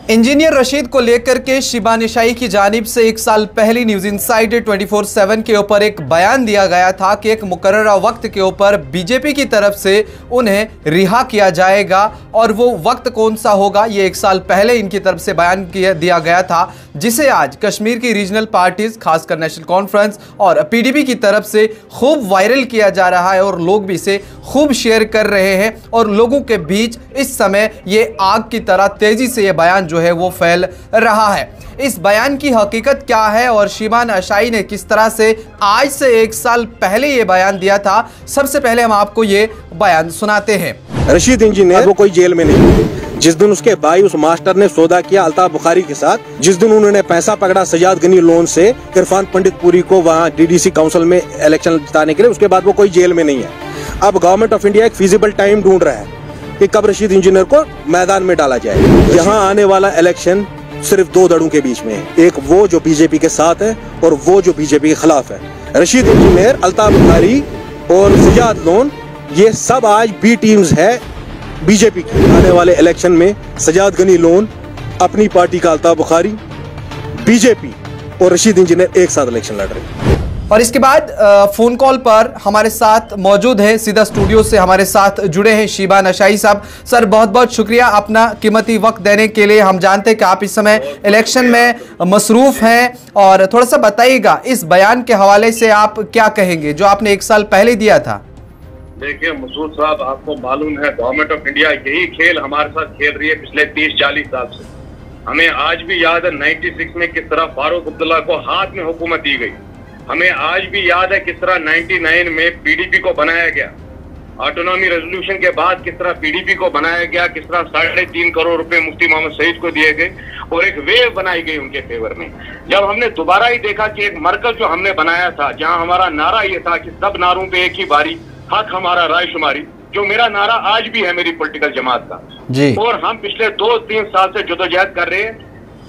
Engineer Rashid को लेकर के शिबा निशाई की जानिब से एक साल पहले न्यूज इनसाइड 24/7 के ऊपर एक बयान दिया गया था कि एक मुकर्ररा वक्त के ऊपर बीजेपी की तरफ से उन्हें रिहा किया जाएगा और वो वक्त कौन सा होगा, ये एक साल पहले इनकी तरफ से बयान दिया गया था, जिसे आज कश्मीर की रीजनल पार्टीज खासकर नेशनल कॉन्फ्रेंस और पीडीपी की तरफ से खूब वायरल किया जा रहा है और लोग भी इसे खूब शेयर कर रहे हैं और लोगों के बीच इस समय ये आग की तरह तेजी से ये बयान जो है वो फैल रहा है। इस बयान की हकीकत क्या है और शिबा निशाई ने किस तरह से आज से एक साल पहले ये बयान दिया था, सबसे पहले हम आपको ये बयान सुनाते हैं। रशीद इंजीनियर वो कोई जेल में नहीं। जिस दिन उसके भाई उस मास्टर ने सौदा किया अल्ताफ बुखारी के साथ, जिस दिन उन्होंने पैसा पकड़ा सजाद गनी लोन से इरफान पंडितपुरी को वहाँ डीडीसी काउंसिल में इलेक्शन जिताने के लिए, उसके बाद वो कोई जेल में नहीं है। अब गवर्नमेंट ऑफ इंडिया एक फिजिबल टाइम ढूंढ रहा है कि कब रशीद इंजीनियर को मैदान में डाला जाए। यहाँ आने वाला इलेक्शन सिर्फ दो धड़ों के बीच में है, एक वो जो बीजेपी के साथ है और वो जो बीजेपी के खिलाफ है। रशीद इंजीनियर, अल्ताफ बुखारी और सजाद लोन, ये सब आज बी टीम्स है बीजेपी की। आने वाले इलेक्शन में सजाद गनी लोन, अपनी पार्टी का अल्ताफ बुखारी, बीजेपी और रशीद इंजीनियर एक साथ इलेक्शन लड़ रहे हैं। और इसके बाद फोन कॉल पर हमारे साथ मौजूद है, सीधा स्टूडियो से हमारे साथ जुड़े हैं शिबा निशाई साहब। सर, बहुत बहुत शुक्रिया अपना कीमती वक्त देने के लिए। हम जानते हैं कि आप इस समय इलेक्शन में मसरूफ हैं और थोड़ा सा बताइएगा इस बयान के हवाले से आप क्या कहेंगे जो आपने एक साल पहले दिया था। देखिए मसूद साहब, आपको मालूम है गवर्नमेंट ऑफ इंडिया यही खेल हमारे साथ खेल रही है पिछले 30-40 साल से। हमें आज भी याद है 96 में किस तरह फारूक अब्दुल्ला को हाथ में हुकूमत दी गई। हमें आज भी याद है किस तरह 99 में पीडीपी को बनाया गया। ऑटोनॉमी रेजोल्यूशन के बाद किस तरह पीडीपी को बनाया गया, किस तरह 3.5 करोड़ रुपए मुफ्ती मोहम्मद सईद को दिए गए और एक वेव बनाई गई उनके फेवर में। जब हमने दोबारा ही देखा कि एक मरकज जो हमने बनाया था, जहां हमारा नारा ये था कि सब नारों पे एक ही बारी, हक हमारा राय शुमारी, जो मेरा नारा आज भी है मेरी पॉलिटिकल जमात का जी। और हम पिछले 2-3 साल से जदोजहद कर रहे हैं।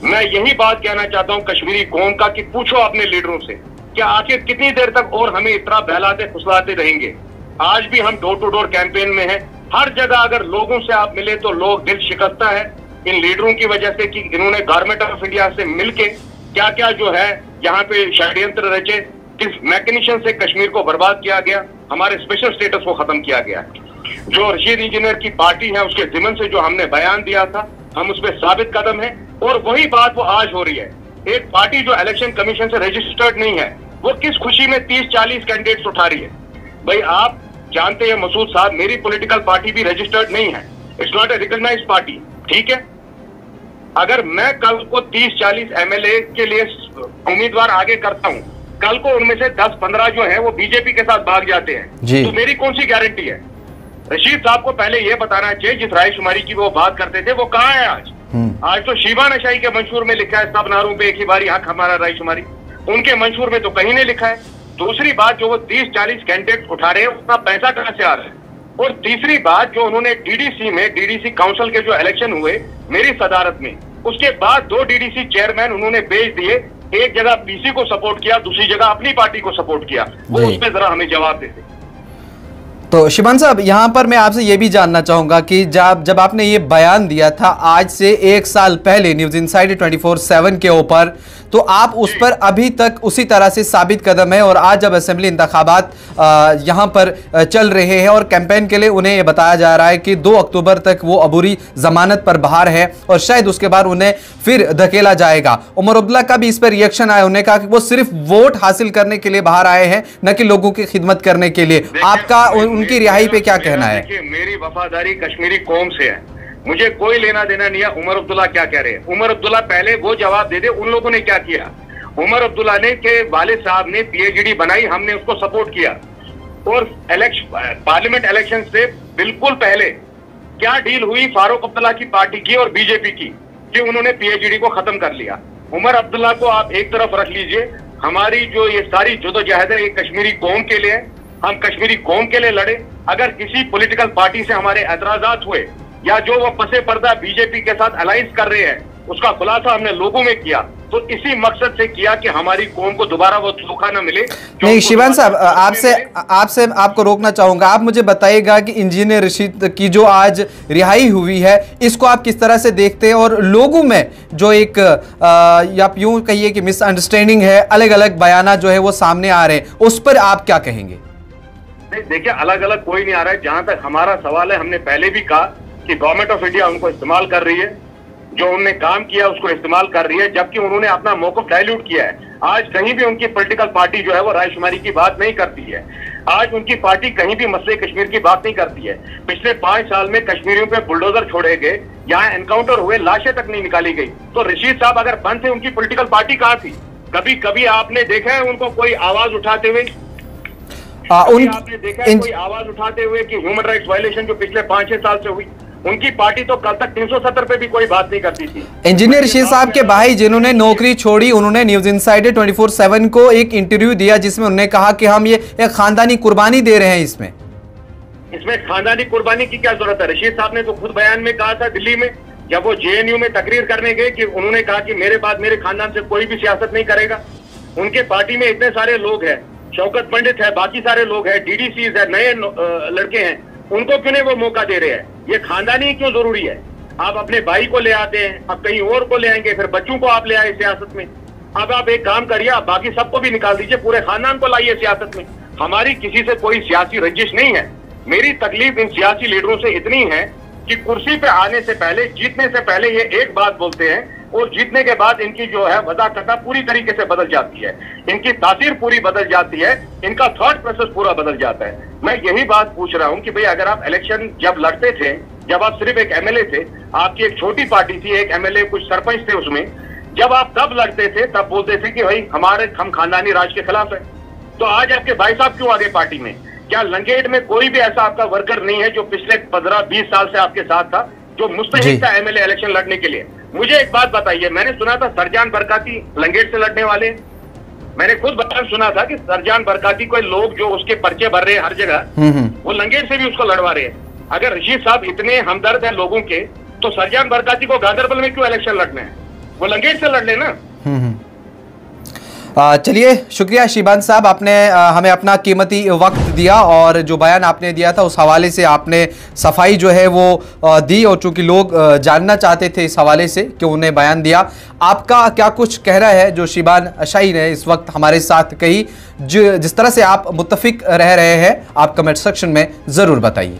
मैं यही बात कहना चाहता हूँ कश्मीरी कौम का कि पूछो अपने लीडरों से क्या आखिर कितनी देर तक और हमें इतना बहलाते फुसलाते रहेंगे। आज भी हम डोर टू डोर कैंपेन में हैं। हर जगह अगर लोगों से आप मिले तो लोग दिल शिकस्ता है इन लीडरों की वजह से कि इन्होंने गवर्नमेंट ऑफ इंडिया से मिलके क्या क्या जो है यहाँ पे षड्यंत्र रचे, किस मैकेनिज्म से कश्मीर को बर्बाद किया गया, हमारे स्पेशल स्टेटस को खत्म किया गया। जो रशीद इंजीनियर की पार्टी है उसके जिम्मन से जो हमने बयान दिया था, हम उस पर साबित कदम है और वही बात वो आज हो रही है। एक पार्टी जो इलेक्शन कमीशन से रजिस्टर्ड नहीं है वो किस खुशी में 30-40 कैंडिडेट्स उठा रही है। भाई आप जानते हैं मसूद साहब, मेरी पॉलिटिकल पार्टी भी रजिस्टर्ड नहीं है, it's not a recognised party, ठीक है। अगर मैं कल को 30-40 एमएलए के लिए उम्मीदवार आगे करता हूं, कल को उनमें से 10-15 जो है वो बीजेपी के साथ भाग जाते हैं तो मेरी कौन सी गारंटी है। रशीद साहब को पहले यह बताना चाहिए जिस रायशुमारी की वो बात करते थे वो कहाँ है आज। आज तो शिबा निशाई के मंशूर में लिखा है सब नारों पे एक ही बारी, हक हमारा रायशुमारी, उनके मंशूर में तो कहीं नहीं लिखा है। दूसरी बात, जो वो 30-40 कैंडिडेट उठा रहे हैं उतना पैसा कहां से आ रहा है। और तीसरी बात, जो उन्होंने डीडीसी काउंसिल के जो इलेक्शन हुए मेरी सदारत में, उसके बाद 2 डीडीसी चेयरमैन उन्होंने भेज दिए, एक जगह पीसी को सपोर्ट किया, दूसरी जगह अपनी पार्टी को सपोर्ट किया। वो उसमें जरा हमें जवाब देते। तो शिबान साहब, यहाँ पर मैं आपसे ये भी जानना चाहूँगा कि जब आपने ये बयान दिया था आज से एक साल पहले न्यूज़ इनसाइड 24/7 के ऊपर, तो आप उस पर अभी तक उसी तरह से साबित कदम है और आज जब असेंबली इंतखाबात यहाँ पर चल रहे हैं और कैंपेन के लिए उन्हें ये बताया जा रहा है कि 2 अक्टूबर तक वो अबूरी जमानत पर बाहर है और शायद उसके बाद उन्हें फिर धकेला जाएगा। उमर अब्दुल्ला का भी इस पर रिएक्शन आया, उन्होंने कहा कि वो सिर्फ वोट हासिल करने के लिए बाहर आए हैं, न कि लोगों की खिदमत करने के लिए। आपका उनकी रिहाई पे क्या कहना है? मेरी वफादारी कश्मीरी कौम से है, मुझे कोई लेना देना नहीं है उमर अब्दुल्ला क्या कह रहे हैं। उमर अब्दुल्ला पहले वो जवाब दे दे उन लोगों ने क्या किया। उमर अब्दुल्ला ने के वालिद साहब ने पीएचडी बनाई, हमने उसको सपोर्ट किया और पार्लियामेंट इलेक्शन से बिल्कुल पहले क्या डील हुई फारूक अब्दुल्ला की पार्टी की और बीजेपी की कि उन्होंने पीएचडी को खत्म कर लिया। उमर अब्दुल्ला को आप एक तरफ रख लीजिए, हमारी जो ये सारी जदोजहद है ये कश्मीरी कौम के लिए, हम कश्मीरी कौम के लिए लड़े। अगर किसी पॉलिटिकल पार्टी से हमारे एतराजात हुए या जो वो पसे पर्दा बीजेपी के साथ अलायंस कर रहे हैं उसका खुलासा हमने लोगों में किया, तो इसी मकसद से किया कि हमारी कौम को दोबारा वो धोखा न मिले। नहीं शिबान साहब, आपसे आपको रोकना चाहूंगा। आप मुझे बताइएगा कि इंजीनियर रशीद की जो आज रिहाई हुई है, इसको आप किस तरह से देखते हैं, और लोगों में जो एक या यूं कहिए कि मिसअंडरस्टैंडिंग है, अलग अलग बयाना जो है वो सामने आ रहे हैं, उस पर आप क्या कहेंगे? नहीं देखिए, अलग अलग कोई नहीं आ रहा है। जहां तक हमारा सवाल है, हमने पहले भी कहा कि गवर्नमेंट ऑफ इंडिया उनको इस्तेमाल कर रही है, जो उन्होंने काम किया उसको इस्तेमाल कर रही है, जबकि उन्होंने अपना मौक़िफ़ डाइल्यूट किया है। आज कहीं भी उनकी पॉलिटिकल पार्टी जो है वो रायशुमारी की बात नहीं करती है। आज उनकी पार्टी कहीं भी मसले कश्मीर की बात नहीं करती है। पिछले 5 साल में कश्मीरियों पे बुलडोजर छोड़े गए, यहाँ एनकाउंटर हुए, लाशें तक नहीं निकाली गई। तो रशीद साहब अगर बंद थे, उनकी पॉलिटिकल पार्टी कहाँ थी? कभी कभी आपने देखा है उनको कोई आवाज उठाते हुए? आपने देखा है कोई आवाज उठाते हुए कि ह्यूमन राइट्स वायलेशन जो पिछले 5-6 साल से हुई? उनकी पार्टी तो कल तक 370 पे भी कोई बात नहीं करती थी। इंजीनियर रशीद साहब के भाई जिन्होंने नौकरी छोड़ी, उन्होंने न्यूज इनसाइडर 24/7 को एक इंटरव्यू दिया जिसमें उन्होंने कहा कि हम ये एक खानदानी कुर्बानी दे रहे हैं। इसमें खानदानी कुर्बानी की क्या जरूरत है? रशीद साहब ने तो खुद बयान में कहा था दिल्ली में, जब वो JNU में तकरीर करने गए, कि उन्होंने कहा कि मेरे बाद मेरे खानदान से कोई भी सियासत नहीं करेगा। उनके पार्टी में इतने सारे लोग हैं, शौकत पंडित है, बाकी सारे लोग हैं, DDCs है, नए लड़के हैं, उनको क्यों नहीं वो मौका दे रहे हैं? ये खानदानी क्यों जरूरी है? आप अपने भाई को ले आते हैं, अब कहीं और को ले आएंगे, फिर बच्चों को आप ले आए सियासत में। अब आप एक काम करिए, आप बाकी सबको भी निकाल दीजिए, पूरे खानदान को लाइए सियासत में। हमारी किसी से कोई सियासी रंजिश नहीं है। मेरी तकलीफ इन सियासी लीडरों से इतनी है कि कुर्सी पे आने से पहले, जीतने से पहले ये एक बात बोलते हैं, और जीतने के बाद इनकी जो है वज़ाकता पूरी तरीके से बदल जाती है, इनकी तासीर पूरी बदल जाती है, इनका थॉट प्रोसेस पूरा बदल जाता है। मैं यही बात पूछ रहा हूं कि भाई अगर आप इलेक्शन जब लड़ते थे, जब आप सिर्फ एक MLA थे, आपकी एक छोटी पार्टी थी, एक MLA कुछ सरपंच थे उसमें, जब आप तब लड़ते थे तब बोलते थे कि भाई हम खानदानी राज के खिलाफ है। तो आज आपके भाई साहब क्यों आ गए पार्टी में? क्या लंगेट में कोई भी ऐसा आपका वर्कर नहीं है जो पिछले 15-20 साल से आपके साथ था, जो मुस्तहिक था MLA इलेक्शन लड़ने के लिए? मुझे एक बात बताइए, मैंने सुना था सरजान बरकाती लंगेट से लड़ने वाले। मैंने खुद बयान सुना था कि सरजान बरकाती कोई लोग जो उसके पर्चे भर रहे हैं हर जगह, वो लंगेट से भी उसको लड़वा रहे हैं। अगर रशीद साहब इतने हमदर्द हैं लोगों के, तो सरजान बरकाती को गांधरबल में क्यों इलेक्शन लड़ने हैं? वो लंगेट से लड़ लेना। चलिए, शुक्रिया शिबान साहब, आपने हमें अपना कीमती वक्त दिया, और जो बयान आपने दिया था उस हवाले से आपने सफाई जो है वो दी, और चूंकि लोग जानना चाहते थे इस हवाले से कि उन्हें बयान दिया। आपका क्या कुछ कहना है जो शिबान शाही ने इस वक्त हमारे साथ कही, जिस तरह से आप मुत्तफिक रह रहे हैं, आप कमेंट सेक्शन में ज़रूर बताइए।